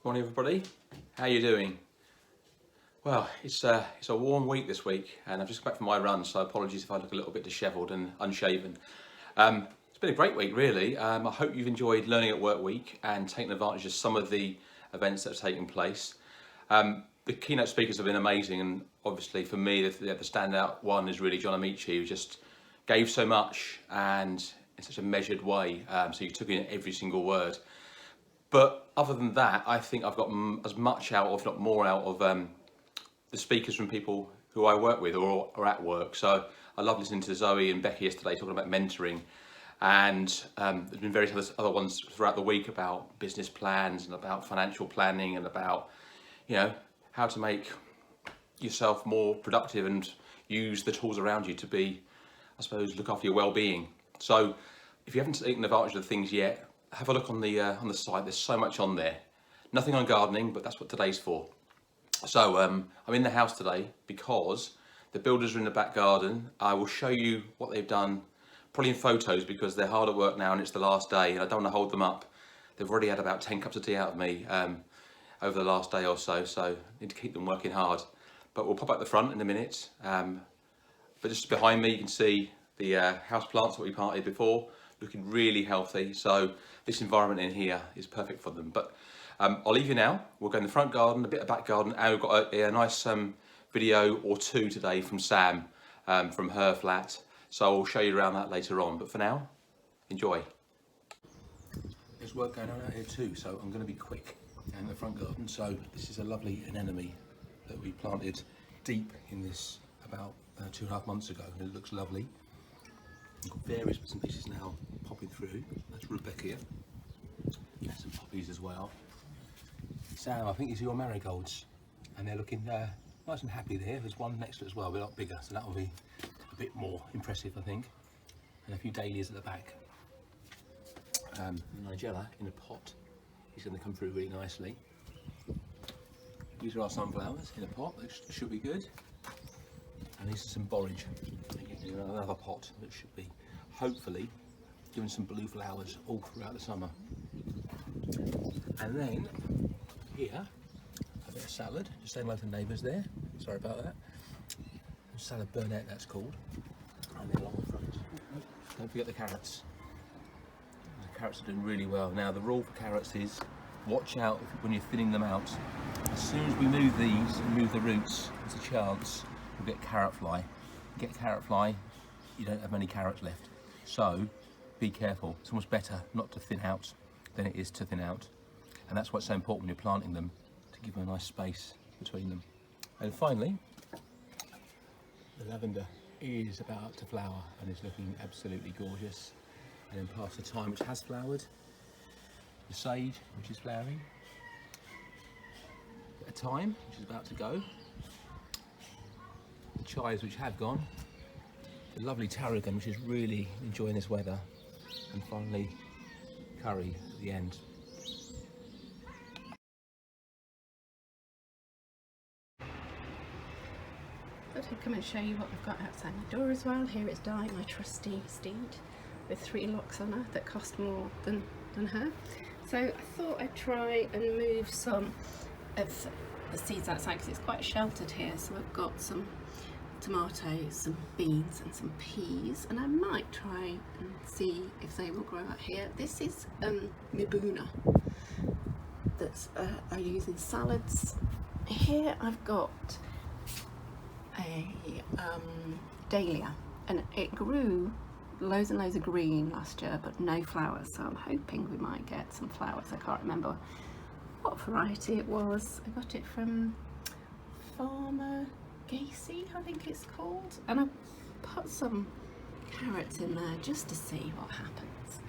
Morning everybody, how are you doing? Well, it's a warm week this week and I've just come back from my run, so apologies if I look a little bit dishevelled and unshaven. It's been a great week really. I hope you've enjoyed Learning at Work Week and taking advantage of some of the events that have taken place. The keynote speakers have been amazing, and obviously for me the standout one is really John Amici, who just gave so much and in such a measured way, so you took in every single word. But other than that, I think I've got as much out, if not more out of the speakers from people who I work with or are at work. So I love listening to Zoe and Becky yesterday talking about mentoring, and there's been various other ones throughout the week about business plans and about financial planning and about, you know, how to make yourself more productive and use the tools around you to be, I suppose, look after your well-being. So if you haven't taken advantage of the things yet, have a look on the site. There's so much on there. Nothing on gardening, but that's what today's for. So I'm in the house today because the builders are in the back garden. I will show you what they've done, probably in photos, because they're hard at work now and it's the last day and I don't want to hold them up. They've already had about 10 cups of tea out of me over the last day or so, so I need to keep them working hard. But we'll pop out the front in a minute. But just behind me you can see the house plants that we planted before, looking really healthy. So this environment in here is perfect for them. But I'll leave you now. We'll go in the front garden, a bit of back garden, and we've got a nice video or two today from Sam from her flat. So I'll show you around that later on. But for now, enjoy. There's work going on out here too, so I'm going to be quick in the front garden. So this is a lovely anemone that we planted deep in this about 2.5 months ago, and it looks lovely. We've got various bits and pieces now popping through. That's Rebecca. There's some poppies as well. Sam, I think these are your marigolds, and they're looking nice and happy there. There's one next to it as well, a lot bigger, so that'll be a bit more impressive, I think. And a few dahlias at the back. Nigella in a pot. He's going to come through really nicely. These are our sunflowers in a pot, which should be good. And these are some borage in another pot that should be, hopefully, giving some blue flowers all throughout the summer. And then here, a bit of salad, just saying hello to the neighbours there, sorry about that. Salad Burnett, that's called. And then along the front, don't forget the carrots. The carrots are doing really well. Now the rule for carrots is, watch out when you're thinning them out. As soon as we move these and move the roots, there's a chance we'll get carrot fly. Get carrot fly, you don't have many carrots left. So be careful. It's almost better not to thin out than it is to thin out. And that's why it's so important when you're planting them, to give them a nice space between them. And finally, the lavender is about to flower and is looking absolutely gorgeous. And then past the time which has flowered, the sage, which is flowering, a thyme, which is about to go, the chives, which have gone, the lovely tarragon, which is really enjoying this weather, and finally curry at the end. I thought I'd come and show you what we've got outside my door as well. Here is Di, my trusty steed, with 3 locks on her that cost more than her. So I thought I'd try and move some of the seeds outside because it's quite sheltered here. So I've got some tomatoes, some beans and some peas, and I might try and see if they will grow out here. This is mibuna that I use in salads. Here I've got a dahlia, and it grew loads and loads of green last year but no flowers, so I'm hoping we might get some flowers. I can't remember what variety it was. I got it from Farmer Gacy, I think it's called, and I put some carrots in there just to see what happens.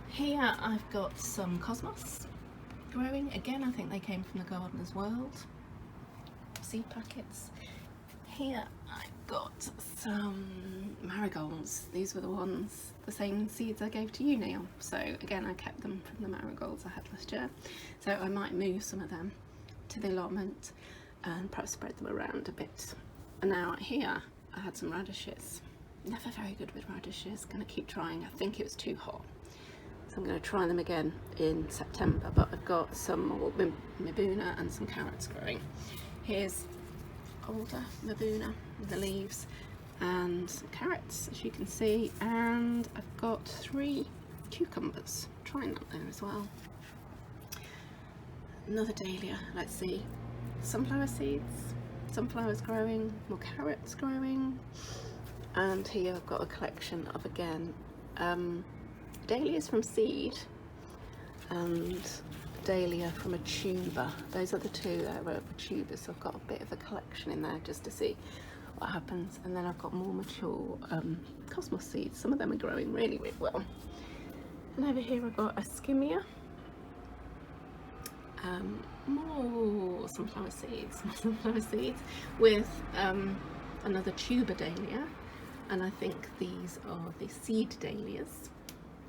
Here I've got some cosmos growing again. I think they came from the Gardener's World seed packets. Here I've got some marigolds. These were the same seeds I gave to you, Neil. So again, I kept them from the marigolds I had last year. So I might move some of them to the allotment and perhaps spread them around a bit. And now here I had some radishes. Never very good with radishes. Gonna keep trying. I think it was too hot. So I'm going to try them again in September, but I've got some more Mibuna and some carrots growing. Here's older Mibuna with the leaves and some carrots, as you can see, and I've got 3 cucumbers trying up there as well. Another dahlia, let's see, sunflower seeds, sunflowers growing, more carrots growing, and here I've got a collection of, again, dahlias from seed and dahlia from a tuber. Those are the 2 that were tubers, so I've got a bit of a collection in there just to see what happens. And then I've got more mature cosmos seeds. Some of them are growing really, really well. And over here I've got a skimmia, more sunflower seeds with another tuber dahlia, and I think these are the seed dahlias.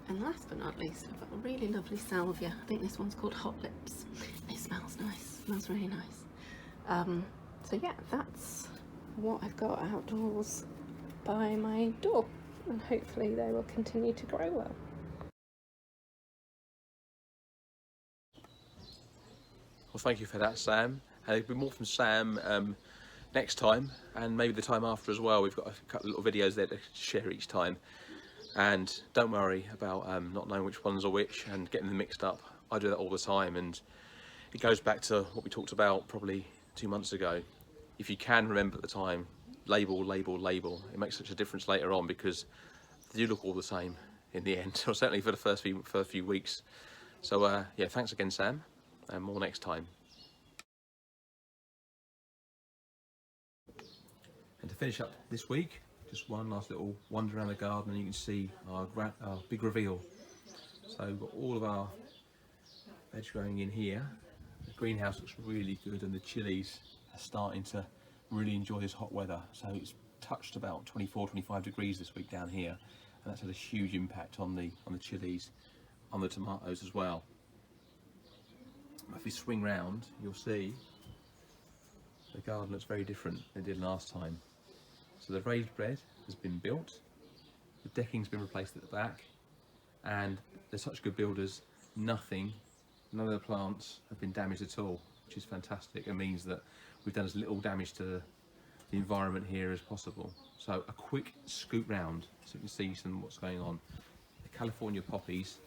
And last but not least, I've got a really lovely salvia. I think this one's called Hot Lips. It smells nice, smells really nice. So yeah, that's what I've got outdoors by my door, and hopefully they will continue to grow well. Well, thank you for that, Sam. And there'll be more from Sam next time, and maybe the time after as well. We've got a couple of little videos there to share each time. And don't worry about not knowing which ones are which and getting them mixed up. I do that all the time, and it goes back to what we talked about probably 2 months ago. If you can remember at the time, label, label, label. It makes such a difference later on, because they do look all the same in the end, or certainly for the first few weeks. So yeah, thanks again, Sam, and more next time. And to finish up this week, just one last little wander around the garden, and you can see our big reveal. So we've got all of our veg growing in here. The greenhouse looks really good, and the chilies are starting to really enjoy this hot weather. So it's touched about 24, 25 degrees this week down here, and that's had a huge impact on the chilies, on the tomatoes as well. If we swing round, you'll see the garden looks very different than it did last time. So the raised bed has been built, the decking's been replaced at the back, and they're such good builders, none of the plants have been damaged at all, which is fantastic. It means that we've done as little damage to the environment here as possible. So a quick scoot round so you can see what's going on. The California poppies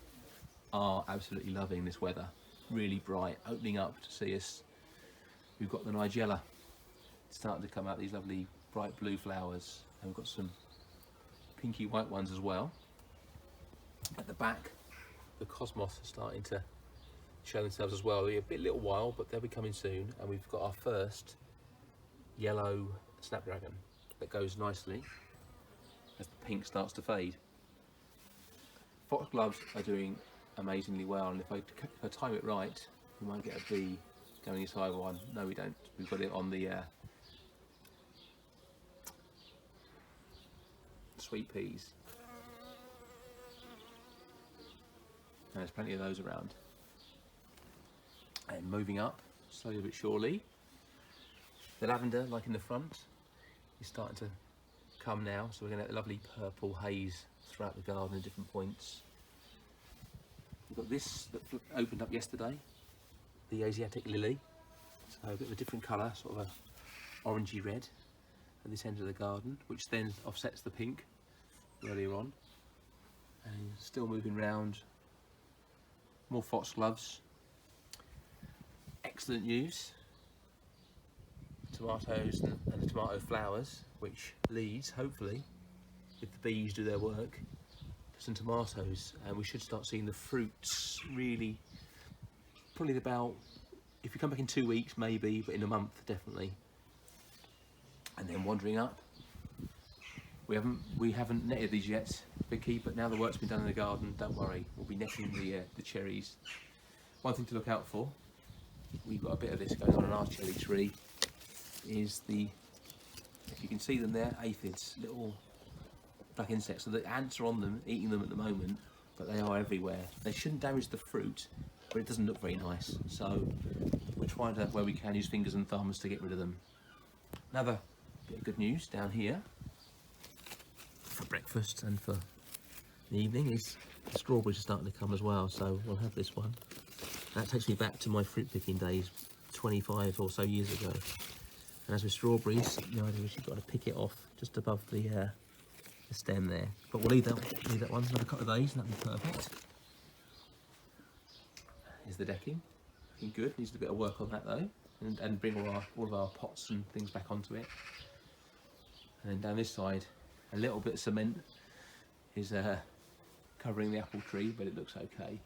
are absolutely loving this weather, really bright, opening up to see us. We've got the Nigella starting to come out, these lovely bright blue flowers, and we've got some pinky white ones as well. At the back, the cosmos are starting to show themselves as well. It'll be a little while, but they'll be coming soon. And we've got our first yellow snapdragon that goes nicely as the pink starts to fade. Foxgloves are doing amazingly well, and if I time it right, we might get a bee going inside one. No, we don't. We've got it on the sweet peas, and there's plenty of those around. And moving up slowly but surely, the lavender, like in the front, is starting to come now, so we're going to get a lovely purple haze throughout the garden at different points. We've got this that opened up yesterday, the Asiatic lily, so a bit of a different colour, sort of a orangey red at this end of the garden, which then offsets the pink earlier on. And still moving round, more foxgloves. Excellent news, tomatoes and the tomato flowers, which leads, hopefully, if the bees do their work, to some tomatoes, and we should start seeing the fruits really, probably about, if you come back in 2 weeks maybe, but in a month definitely. And then wandering up, we haven't netted these yet, Vicky, but now the work's been done in the garden, don't worry, we'll be netting the cherries. One thing to look out for, we've got a bit of this going on our cherry tree, is the, if you can see them there, aphids, little black insects. So the ants are on them, eating them at the moment, but they are everywhere. They shouldn't damage the fruit, but it doesn't look very nice. So we're trying to, where we can, use fingers and thumbs to get rid of them. Another bit of good news down here, for breakfast and for the evening is the strawberries are starting to come as well, so we'll have this one. That takes me back to my fruit picking days 25 or so years ago. And as with strawberries, the idea is you've got to pick it off just above the stem there. But we'll leave that one another couple of days and that'll be perfect. Here's the decking, looking good. Needs a bit of work on that though, and bring all of our pots and things back onto it. And then down this side, a little bit of cement is covering the apple tree, but it looks okay.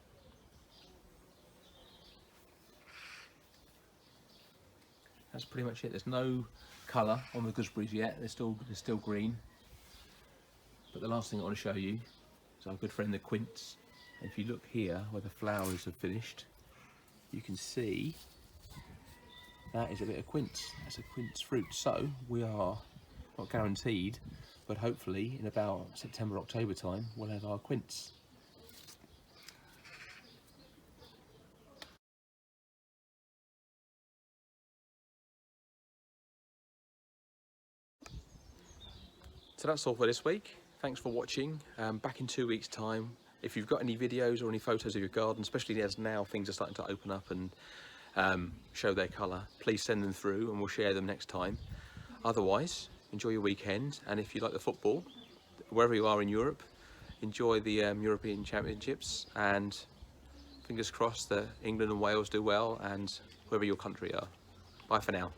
That's pretty much it. There's no colour on the gooseberries yet. They're still green. But the last thing I want to show you is our good friend the quince. And if you look here where the flowers have finished, you can see that is a bit of quince. That's a quince fruit. So we are not guaranteed, but hopefully in about September, October time, we'll have our quince. So that's all for this week. Thanks for watching. Back in 2 weeks' time. If you've got any videos or any photos of your garden, especially as now things are starting to open up and show their colour, please send them through and we'll share them next time. Otherwise, enjoy your weekend, and if you like the football, wherever you are in Europe, enjoy the European Championships, and fingers crossed that England and Wales do well, and wherever your country are. Bye for now.